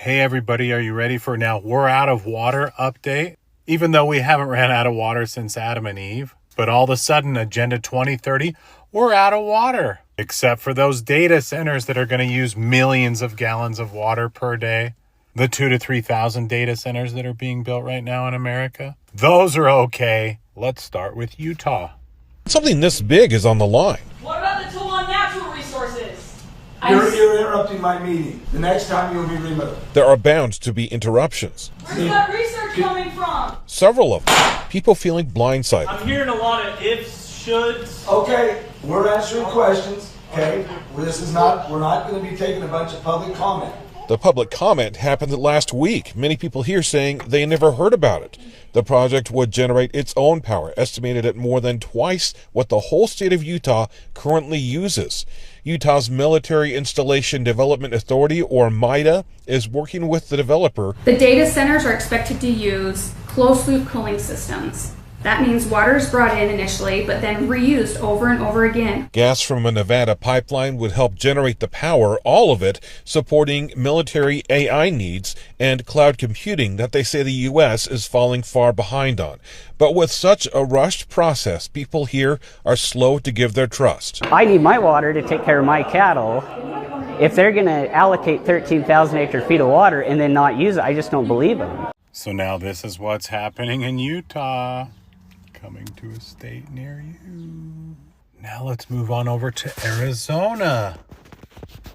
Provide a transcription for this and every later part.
Hey everybody, are you ready for now we're out of water update? Even though we haven't ran out of water since Adam and Eve, but all of a sudden, Agenda 2030, we're out of water. Except for those data centers that are going to use millions of gallons of water per day. The 2,000 to 3,000 data centers that are being built right now in America. Those are okay. Let's start with Utah. Something this big is on the line. What about the tool on natural resources? You're interrupting my meeting. The next time you'll be removed. There are bound to be interruptions. Where's that research coming from? Several of them. People feeling blindsided. I'm hearing a lot of ifs, shoulds. Okay, we're answering questions. Okay, we're not going to be taking a bunch of public comment. The public comment happened last week. Many people here saying they never heard about it. The project would generate its own power, estimated at more than twice what the whole state of Utah currently uses. Utah's Military Installation Development Authority, or MIDA, is working with the developer. The data centers are expected to use closed-loop cooling systems. That means water is brought in initially, but then reused over and over again. Gas from a Nevada pipeline would help generate the power, all of it supporting military AI needs and cloud computing that they say the U.S. is falling far behind on. But with such a rushed process, people here are slow to give their trust. I need my water to take care of my cattle. If they're going to allocate 13,000 acre feet of water and then not use it, I just don't believe them. So now this is what's happening in Utah. Coming to a state near you. Now let's move on over to Arizona.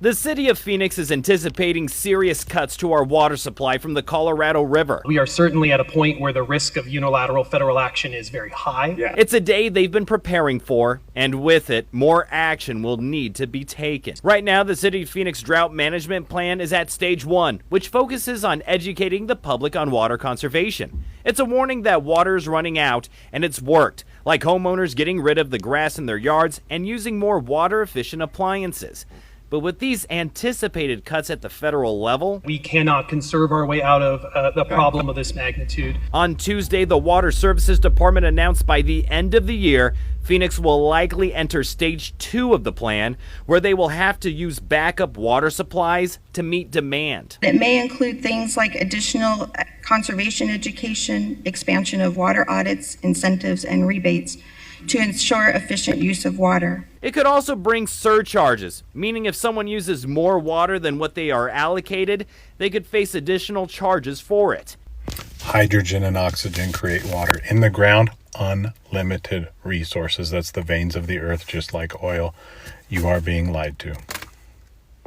The city of Phoenix is anticipating serious cuts to our water supply from the Colorado River. We are certainly at a point where the risk of unilateral federal action is very high. It's a day they've been preparing for, and with it, more action will need to be taken. Right now, the City of Phoenix Drought Management Plan is at stage 1, which focuses on educating the public on water conservation. It's a warning that water is running out, and it's worked, like homeowners getting rid of the grass in their yards and using more water-efficient appliances. But with these anticipated cuts at the federal level, we cannot conserve our way out of the problem of this magnitude. On Tuesday, the Water Services Department announced by the end of the year, Phoenix will likely enter stage 2 of the plan, where they will have to use backup water supplies to meet demand. It may include things like additional conservation education, expansion of water audits, incentives, and rebates to ensure efficient use of water. It could also bring surcharges, meaning if someone uses more water than what they are allocated, they could face additional charges for it. Hydrogen and oxygen create water in the ground, unlimited resources. That's the veins of the earth, just like oil. You are being lied to.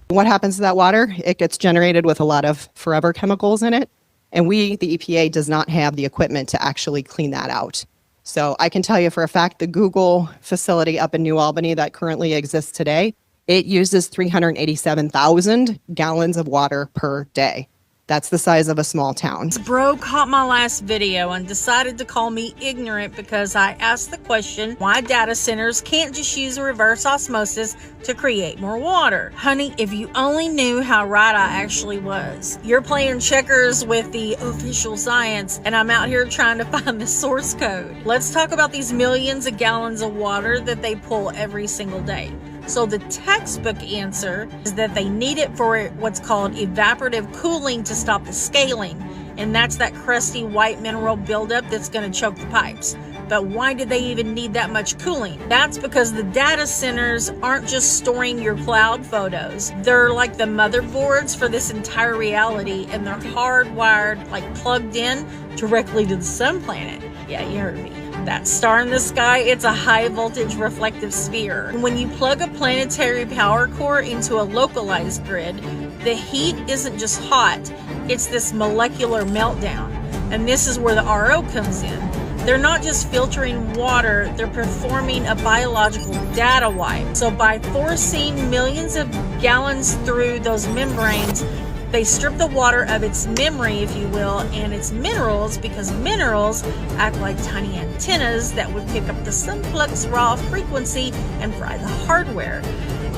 What happens to that water? It gets generated with a lot of forever chemicals in it, and we, the EPA, does not have the equipment to actually clean that out. So I can tell you for a fact, the Google facility up in New Albany that currently exists today, it uses 387,000 gallons of water per day. That's the size of a small town. Bro caught my last video and decided to call me ignorant because I asked the question why data centers can't just use reverse osmosis to create more water. Honey, if you only knew how right I actually was. You're playing checkers with the official science, and I'm out here trying to find the source code. Let's talk about these millions of gallons of water that they pull every single day. So the textbook answer is that they need it for what's called evaporative cooling to stop the scaling. And that's that crusty white mineral buildup that's going to choke the pipes. But why did they even need that much cooling? That's because the data centers aren't just storing your cloud photos. They're like the motherboards for this entire reality, and they're hardwired, like plugged in directly to the sun planet. Yeah, you heard me. That star in the sky, it's a high voltage reflective sphere. When you plug a planetary power core into a localized grid, the heat isn't just hot, it's this molecular meltdown. And this is where the RO comes in. They're not just filtering water, they're performing a biological data wipe. So by forcing millions of gallons through those membranes, they strip the water of its memory, if you will, and its minerals, because minerals act like tiny antennas that would pick up the sunflux raw frequency and fry the hardware.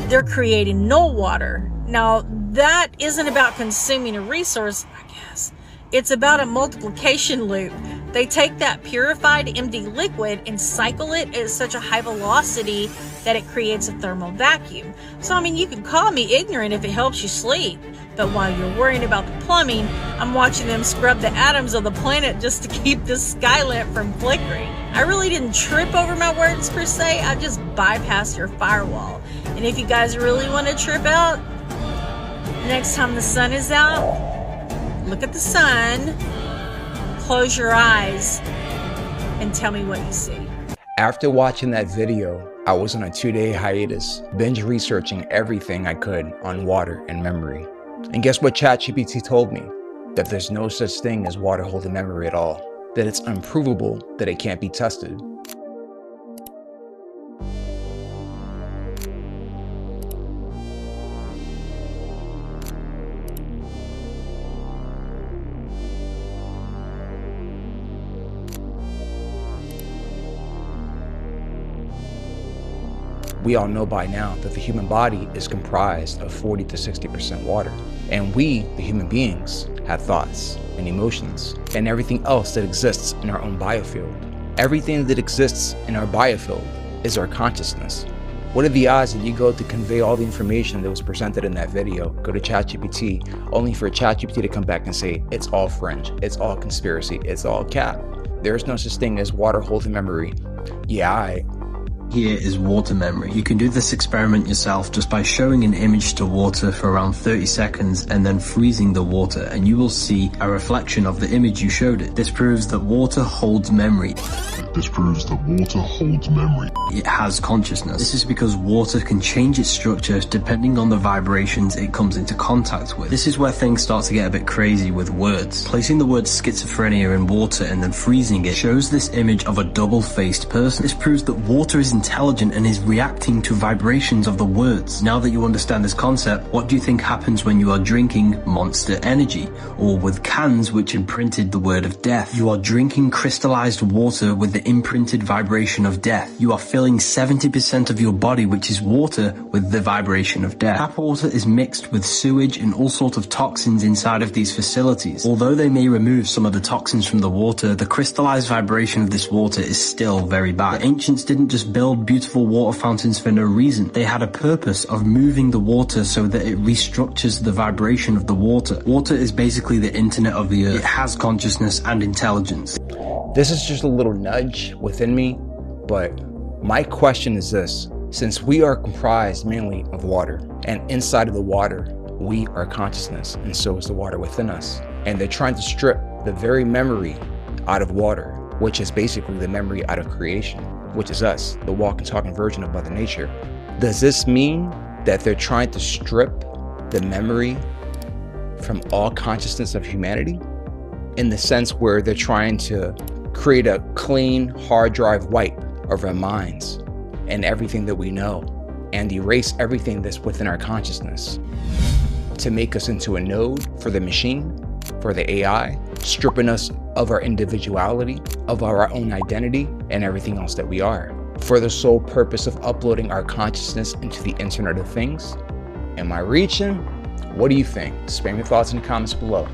They're creating no water. Now, that isn't about consuming a resource, I guess. It's about a multiplication loop. They take that purified empty liquid and cycle it at such a high velocity that it creates a thermal vacuum. So, I mean, you can call me ignorant if it helps you sleep, But while you're worrying about the plumbing, I'm watching them scrub the atoms of the planet just to keep this skylit from flickering. I really didn't trip over my words per se, I just bypassed your firewall. And if you guys really want to trip out, next time the sun is out, look at the sun, close your eyes, and tell me what you see. After watching that video, I was on a 2-day hiatus, binge researching everything I could on water and memory. And guess what ChatGPT told me? That there's no such thing as water holding memory at all. That it's unprovable, that it can't be tested. We all know by now that the human body is comprised of 40 to 60% water. And we, the human beings, have thoughts and emotions and everything else that exists in our own biofield. Everything that exists in our biofield is our consciousness. What are the odds that you go to convey all the information that was presented in that video, go to ChatGPT, only for ChatGPT to come back and say, it's all fringe, it's all conspiracy, it's all cap. There is no such thing as water holding memory. Here is water memory. You can do this experiment yourself just by showing an image to water for around 30 seconds and then freezing the water, and you will see a reflection of the image you showed it. This proves that water holds memory. It has consciousness. This is because water can change its structure depending on the vibrations it comes into contact with. This is where things start to get a bit crazy with words. Placing the word schizophrenia in water and then freezing it shows this image of a double-faced person. This proves that water is intelligent and is reacting to vibrations of the words. Now that you understand this concept, what do you think happens when you are drinking Monster Energy, or with cans which imprinted the word of death? You are drinking crystallized water with the imprinted vibration of death. You are filling 70% of your body, which is water, with the vibration of death. Tap water is mixed with sewage and all sorts of toxins inside of these facilities. Although they may remove some of the toxins from the water, the crystallized vibration of this water is still very bad. The ancients didn't just build beautiful water fountains for no reason. They had a purpose of moving the water so that it restructures the vibration of the water. Water is basically the internet of the earth. It has consciousness and intelligence. This is just a little nudge within me, but my question is this. Since we are comprised mainly of water, and inside of the water, we are consciousness, and so is the water within us. And they're trying to strip the very memory out of water, which is basically the memory out of creation, which is us, the walking, talking version of Mother Nature. Does this mean that they're trying to strip the memory from all consciousness of humanity? In the sense where they're trying to create a clean hard drive wipe of our minds and everything that we know, and erase everything that's within our consciousness to make us into a node for the machine, for the AI, stripping us of our individuality, of our own identity, and everything else that we are, for the sole purpose of uploading our consciousness into the Internet of Things. Am I reaching? What do you think? Spam your thoughts in the comments below.